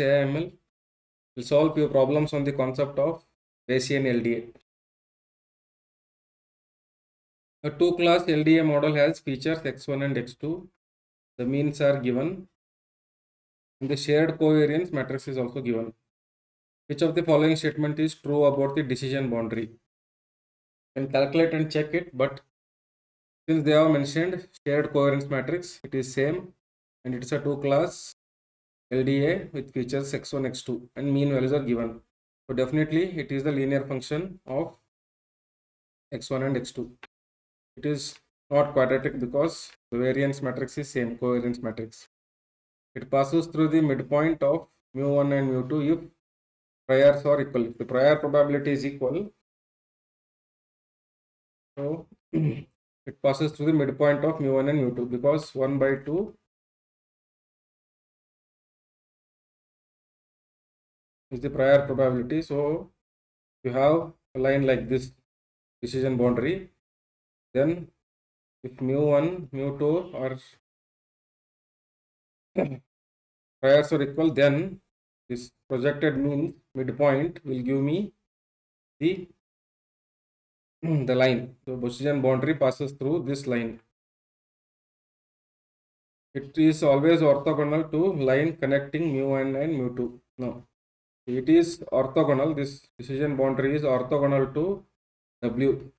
AML will solve few problems on the concept of Bayesian LDA. A two-class LDA model has features x1 and x2. The means are given. And the shared covariance matrix is also given. Which of the following statement is true about the decision boundary? You can calculate and check it, but since they have mentioned shared covariance matrix, it is same and it's a two-class LDA with features x1, x2 and mean values are given. So definitely it is the linear function of x1 and x2. It is not quadratic because the variance matrix is same, covariance matrix. It passes through the midpoint of mu1 and mu2 if priors are equal. If the prior probability is equal, so it passes through the midpoint of mu1 and mu2 because 1 by 2 is the prior probability. So you have a line like this decision boundary, then if mu1, mu2 or priors are equal, then this projected mean midpoint will give me the line. So decision boundary passes through this line. It is always orthogonal to line connecting mu1 and mu2. No, it is orthogonal. This decision boundary is orthogonal to W,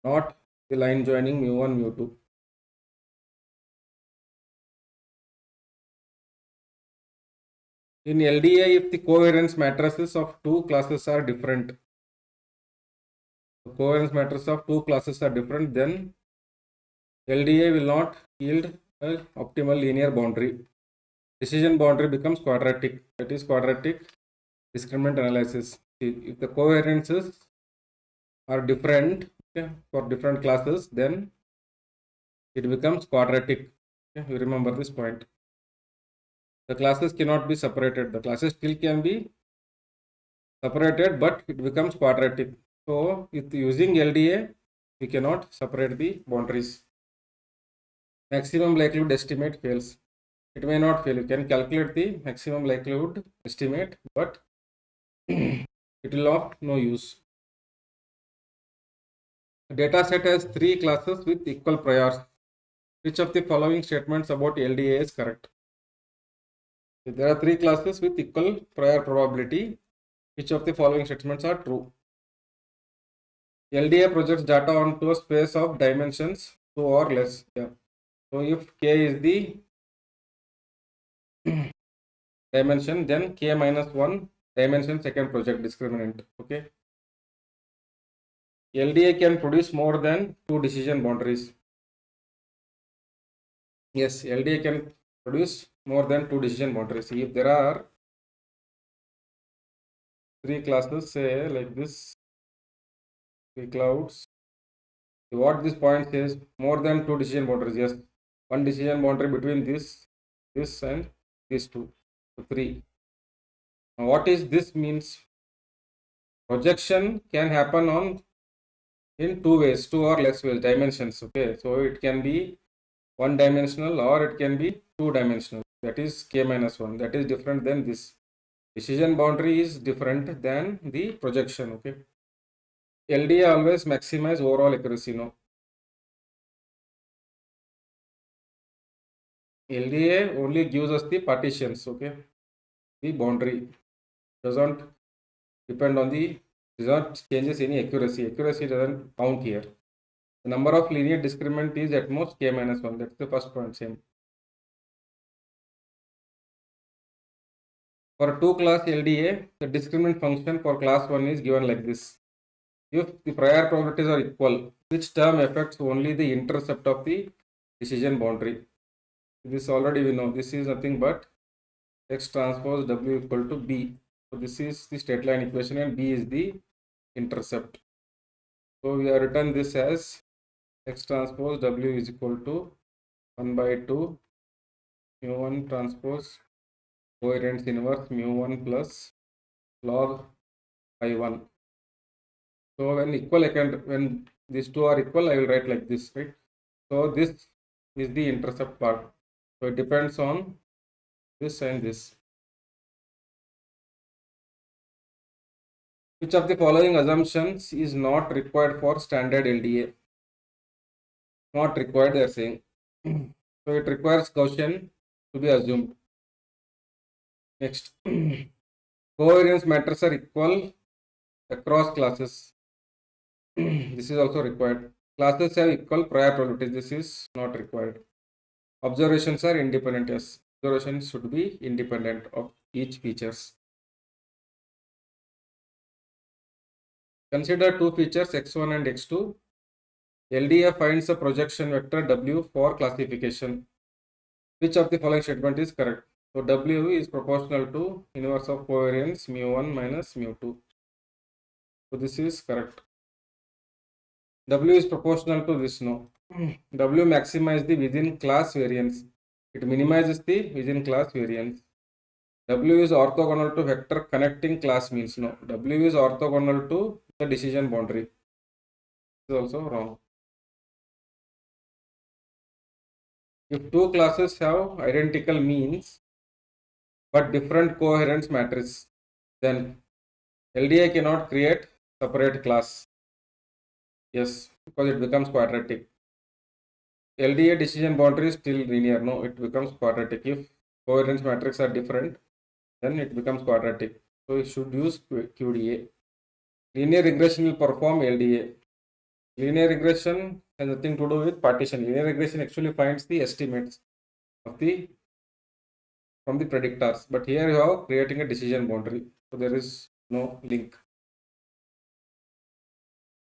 not the line joining mu1, mu2. In LDA, if the covariance matrices of two classes are different, the covariance matrices of two classes are different, then LDA will not yield an optimal linear boundary. Decision boundary becomes quadratic. That is quadratic discriminant analysis. If the covariances are different, okay, for different classes, then it becomes quadratic. Okay, you remember this point. The classes cannot be separated. The classes still can be separated, but it becomes quadratic. So with using LDA, we cannot separate the boundaries. Maximum likelihood estimate fails. It may not fail. You can calculate the maximum likelihood estimate, but it will of no use. A data set has three classes with equal priors. Which of the following statements about LDA is correct? There are three classes with equal prior probability. Which of the following statements are true? LDA projects data onto a space of dimensions 2 or less. Yeah. So if k is the dimension, then k minus 1 dimensions can project discriminant. Okay. LDA can produce more than two decision boundaries. Yes, LDA can produce more than two decision boundaries. If there are three classes, say like this, three clouds, what this point says, more than two decision boundaries. Yes, one decision boundary between this and these two. So 3. Now, what is this means? Projection can happen on in two ways, two or less ways, dimensions. Okay, so it can be one dimensional or it can be two dimensional. That is k minus 1. That is different than this. Decision boundary is different than the projection. Okay, LDA always maximize overall accuracy. No, LDA only gives us the partitions. Okay, the boundary doesn't depend on the, does not changes any accuracy. Accuracy doesn't count here. The number of linear discriminant is at most k minus 1. That's the first point. Same. For two class LDA, the discriminant function for class 1 is given like this. If the prior probabilities are equal, which term affects only the intercept of the decision boundary? This already we know. This is nothing but x transpose W equal to B. So this is the straight line equation and B is the intercept. So we have written this as x transpose W is equal to 1 by 2 mu1 transpose covariance inverse mu1 plus log I1. So when equal, when these two are equal, I will write like this, right? So this is the intercept part. So it depends on this and this. Which of the following assumptions is not required for standard LDA? Not required, they are saying. So it requires Gaussian to be assumed. Next, covariance matrices are equal across classes. This is also required. Classes have equal prior probabilities. This is not required. Observations are independent. Yes, observations should be independent of each features. Consider two features x1 and x2. LDA finds a projection vector W for classification. Which of the following statement is correct? So W is proportional to inverse of covariance mu1 minus mu2. So this is correct. W is proportional to this, no. W maximizes the within class variance. It minimizes the within class variance. W is orthogonal to vector connecting class means, no. W is orthogonal to the decision boundary. This is also wrong. If two classes have identical means but different covariance matrices, then LDA cannot create separate class. Yes, because it becomes quadratic. LDA decision boundary is still linear. No, it becomes quadratic. If covariance matrices are different, then it becomes quadratic. So you should use QDA. Linear regression will perform LDA. Linear regression has nothing to do with partition. Linear regression actually finds the estimates of the from the predictors. But here you have creating a decision boundary. So there is no link.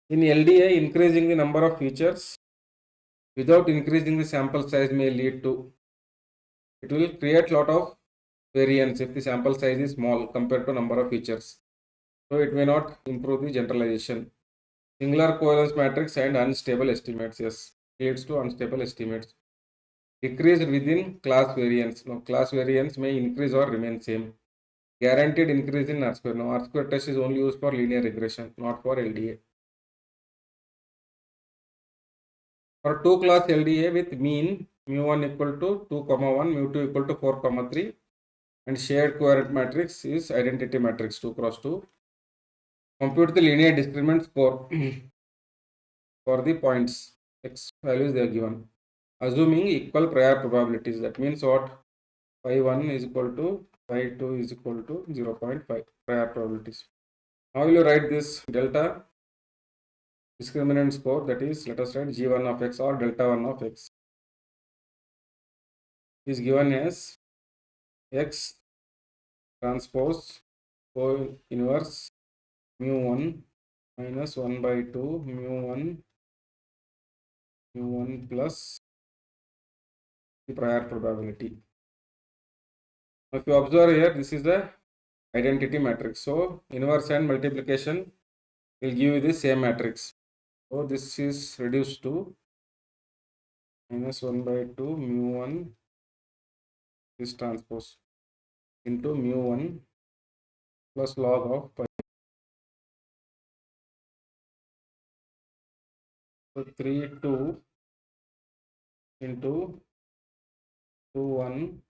In LDA, increasing the number of features without increasing the sample size may lead to, it will create lot of variance if the sample size is small compared to number of features. So it may not improve the generalization. Singular covalence matrix and unstable estimates, yes, leads to unstable estimates. Decrease within class variance. No, class variance may increase or remain same. Guaranteed increase in R square. No, R square test is only used for linear regression, not for LDA. For two class LDA with mean mu1 equal to 2, 1, mu2 equal to 4, 3, and shared covariant matrix is identity matrix 2 cross 2. Compute the linear discriminant score for the points. X values they are given. Assuming equal prior probabilities. That means what? Phi1 is equal to phi2 is equal to 0.5 prior probabilities. How will you write this delta discriminant score? That is, let us write G1 of X or delta 1 of X. Is given as X transpose inverse mu1 minus 1 by 2 mu1 plus the prior probability. If you observe here, this is the identity matrix. So inverse and multiplication will give you the same matrix. So this is reduced to minus 1 by 2 mu1 is transpose into mu1 plus log of pi. So 3 2 into 2 1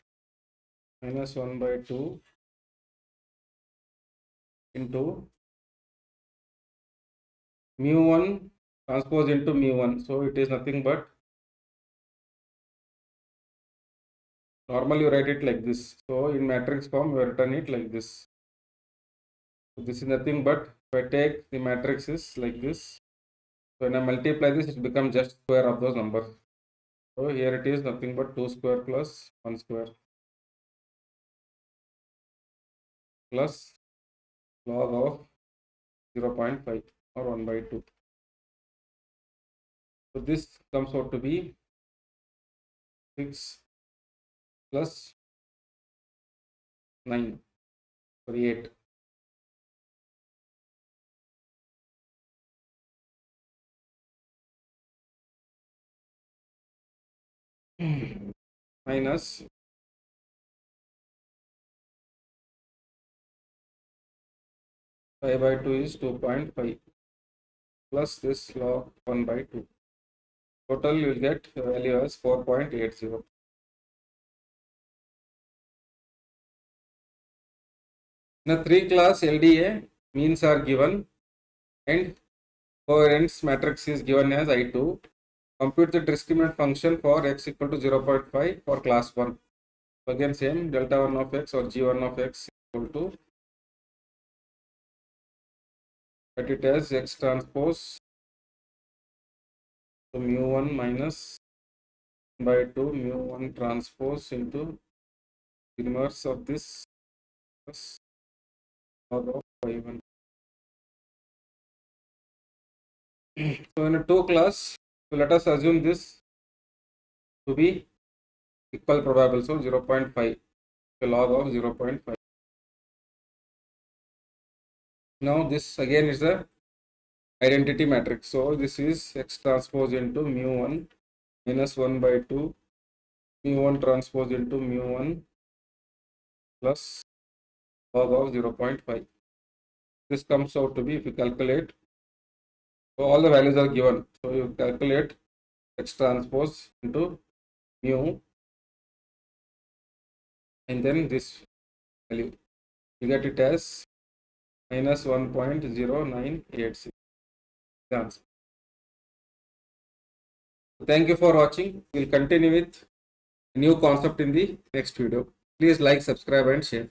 minus 1 by 2 into mu1 transpose into mu1. So it is nothing but, normally you write it like this. So in matrix form you written it like this. So this is nothing but, if I take the matrices like this, so when I multiply this, it becomes just square of those numbers. So here it is nothing but 2 square plus 1 square plus log of 0.5 or 1 by 2. So this comes out to be 6 plus 9, sorry 8. Minus 5 by 2 is 2.5 plus this log 1 by 2. Total you will get value as 4.80. In a 3 class LDA, means are given and covariance matrix is given as I2. Compute the discriminant function for x equal to 0.5 for class 1. So again same, delta 1 of x or g1 of x equal to, let it as x transpose to mu1 minus by 2 mu1 transpose into inverse of this plus log of y1. So in a 2 class, so let us assume this to be equal probable, so 0.5, the log of 0.5. Now this again is the identity matrix, so this is x transpose into mu1 minus 1 by 2 mu1 transpose into mu1 plus log of 0.5. This comes out to be, if you calculate, so all the values are given, so you calculate x transpose into mu and then this value, you get it as minus 1.0986. Answer. Thank you for watching. We'll continue with new concept in the next video. Please like, subscribe and share.